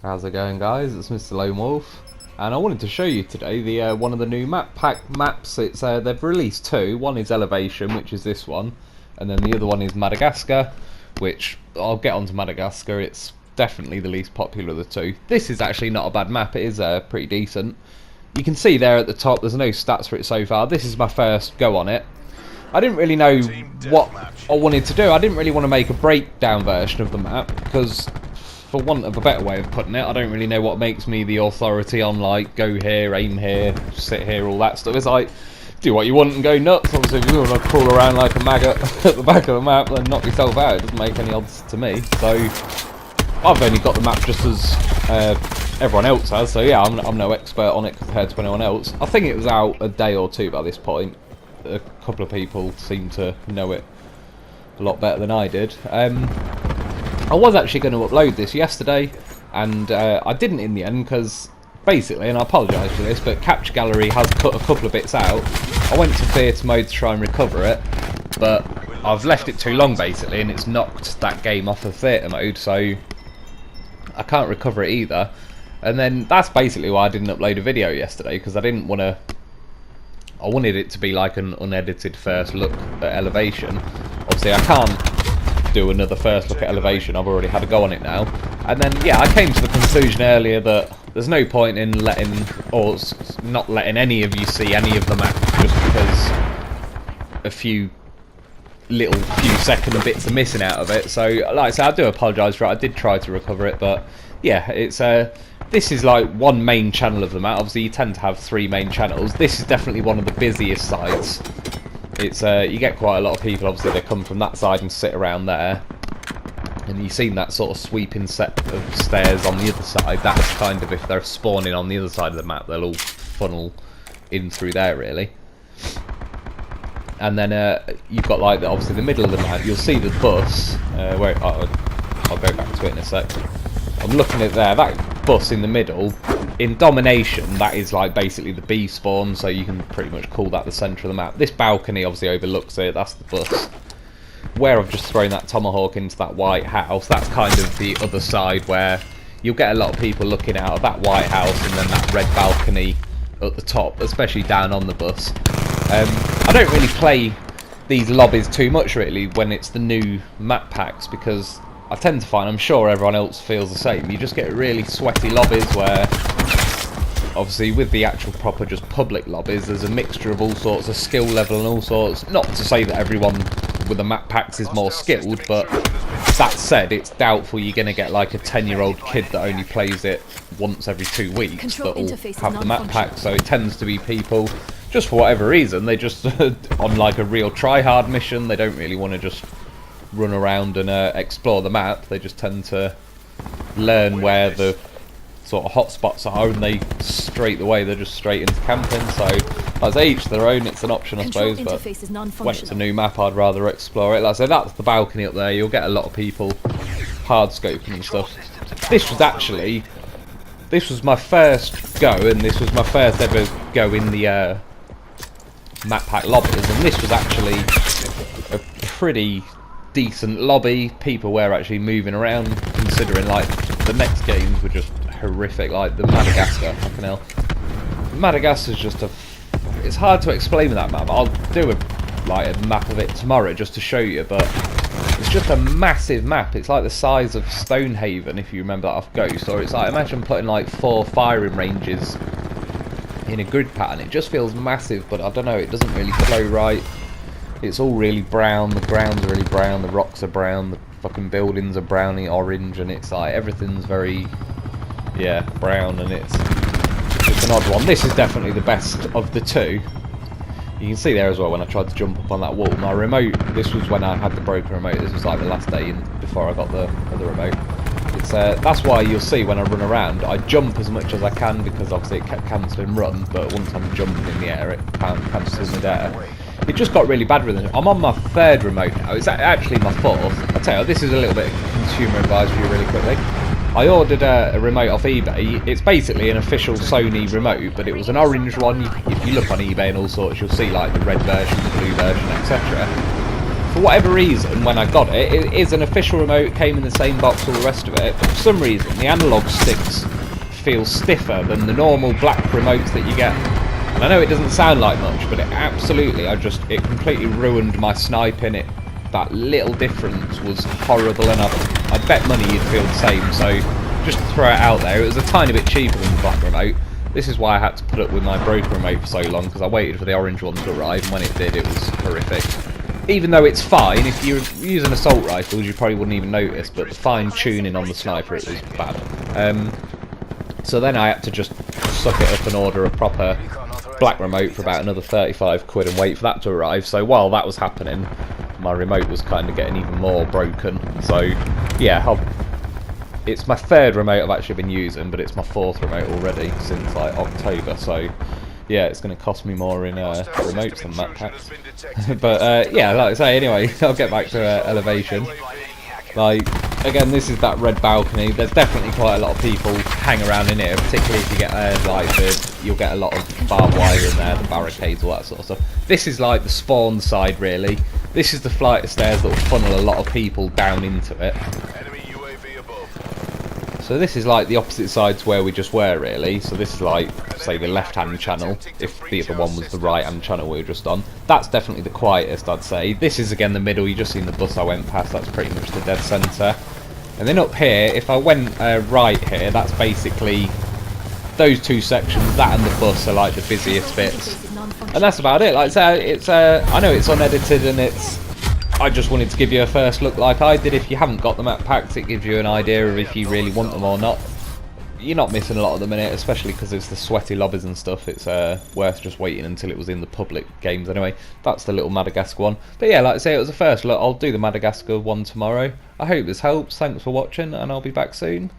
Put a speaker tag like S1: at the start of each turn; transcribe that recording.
S1: How's it going, guys? It's Mr. Lone Wolf, and I wanted to show you today the one of the new map pack maps. It's they've released two. One is Elevation, which is this one, and then the other one is Madagascar, which I'll get onto Madagascar. It's definitely the least popular of the two. This is actually not a bad map. It is pretty decent. You can see there at the top, there's no stats for it so far. This is my first go on it. I didn't really know what I wanted to do. I didn't really want to make a breakdown version of the map because, for want of a better way of putting it, I don't really know what makes me the authority on, like, go here, aim here, sit here, all that stuff. It's like, do what you want and go nuts. Obviously, if you want to crawl around like a maggot at the back of the map, then knock yourself out. It doesn't make any odds to me. So, I've only got the map just as everyone else has. So yeah, I'm no expert on it compared to anyone else. I think it was out a day or two by this point. A couple of people seem to know it a lot better than I did. I was actually going to upload this yesterday, and I didn't in the end because basically, and I apologise for this, but Capture Gallery has cut a couple of bits out. I went to theatre mode to try and recover it, but I've left it too long basically, and it's knocked that game off of theatre mode, so I can't recover it either. And then that's basically why I didn't upload a video yesterday, because I didn't want to. I wanted it to be like an unedited first look at Elevation. Obviously, I can't do another first look at Elevation. I've already had a go on it now. And then, yeah, I came to the conclusion earlier that there's no point in letting, or not letting any of you see any of the map just because a few second bits are missing out of it. So, like I said, I do apologise for it. I did try to recover it, but yeah, it's this is like one main channel of the map. Obviously, you tend to have three main channels. This is definitely one of the busiest sides. It's you get quite a lot of people. Obviously, they come from that side and sit around there. And you've seen that sort of sweeping set of stairs on the other side. That's kind of, if they're spawning on the other side of the map, they'll all funnel in through there, really. And then you've got, like, obviously the middle of the map. You'll see the bus. Where I'll go back to it in a sec. I'm looking at there. That bus in the middle, in Domination, that is like basically the B spawn, so you can pretty much call that the centre of the map. This balcony obviously overlooks it. That's the bus. Where I've just thrown that tomahawk into that white house, that's kind of the other side where you'll get a lot of people looking out of that white house and then that red balcony at the top, especially down on the bus. I don't really play these lobbies too much really when it's the new map packs, because I tend to find, I'm sure everyone else feels the same, you just get really sweaty lobbies where, obviously with the actual proper just public lobbies, there's a mixture of all sorts of skill level and all sorts. Not to say that everyone with the map packs is more skilled, but that said, it's doubtful you're going to get like a 10-year-old kid that only plays it once every 2 weeks that will have the map pack. So it tends to be people, just for whatever reason, they just on like a real try-hard mission, they don't really want to just run around and explore the map. They just tend to learn where the sort of hotspots are, and they straight away they're just straight into camping. So as each their own, it's an option, I suppose, but when it's a new map I'd rather explore it. Like I said, that's the balcony up there. You'll get a lot of people hard scoping and stuff. This was my first go, and this was my first ever go in the map pack lobbies, and this was actually a pretty decent lobby. People were actually moving around, considering like the next games were just horrific. Like the Madagascar, fucking hell. Madagascar's just it's hard to explain with that map. I'll do a map of it tomorrow just to show you, but it's just a massive map. It's like the size of Stonehaven, if you remember that off Ghost. Or it's like, imagine putting like 4 firing ranges in a grid pattern. It just feels massive, but I don't know, it doesn't really flow right. It's all really brown, the ground's really brown, the rocks are brown, the fucking buildings are browny orange, and it's like everything's very, yeah, brown, and it's an odd one. This is definitely the best of the two. You can see there as well when I tried to jump up on that wall. My remote, this was when I had the broken remote, this was like the last day before I got the other remote. It's that's why you'll see when I run around, I jump as much as I can, because obviously it kept cancelling run, but once I'm jumping in the air, it cancels mid-air. It just got really bad with it. I'm on my 3rd remote now. It's actually my 4th. I'll tell you, this is a little bit of consumer advice for you really quickly. I ordered a remote off eBay. It's basically an official Sony remote, but it was an orange one. If you look on eBay and all sorts, you'll see like the red version, the blue version, etc. for whatever reason, when I got it, it is an official remote, came in the same box, all the rest of it, but for some reason the analog sticks feel stiffer than the normal black remotes that you get. And I know it doesn't sound like much, but it absolutely, it completely ruined my sniping. That little difference was horrible, and I bet money you'd feel the same, so just to throw it out there, it was a tiny bit cheaper than the black remote. This is why I had to put up with my broken remote for so long, because I waited for the orange one to arrive, and when it did, it was horrific. Even though it's fine, if you're using assault rifles, you probably wouldn't even notice, but the fine tuning on the sniper, it was bad. So then I had to just suck it up and order a proper black remote for about another 35 quid and wait for that to arrive. So while that was happening, my remote was kind of getting even more broken. So yeah, it's my third remote I've actually been using, but it's my fourth remote already since like October. So yeah, it's going to cost me more in remotes than map packs. But yeah, like I say, anyway, I'll get back to elevation. Like, again, this is that red balcony. There's definitely quite a lot of people hang around in here, particularly if you get you'll get a lot of barbed wire in there, the barricades, all that sort of stuff. This is like the spawn side, really. This is the flight of stairs that will funnel a lot of people down into it. So this is like the opposite side to where we just were, really. So this is like, say, the left-hand channel, if the other one was the right-hand channel we were just on. That's definitely the quietest, I'd say. This is, again, the middle. You just seen the bus I went past. That's pretty much the dead centre. And then up here, if I went right here, that's basically those two sections. That and the bus are like the busiest bits. And that's about it. Like I say, I know it's unedited and I just wanted to give you a first look like I did. If you haven't got the map packs, it gives you an idea of if you really want them or not. You're not missing a lot of them in it, especially because it's the sweaty lobbies and stuff. It's worth just waiting until it was in the public games anyway. That's the little Madagascar one. But yeah, like I say, it was a first look. I'll do the Madagascar one tomorrow. I hope this helps. Thanks for watching, and I'll be back soon.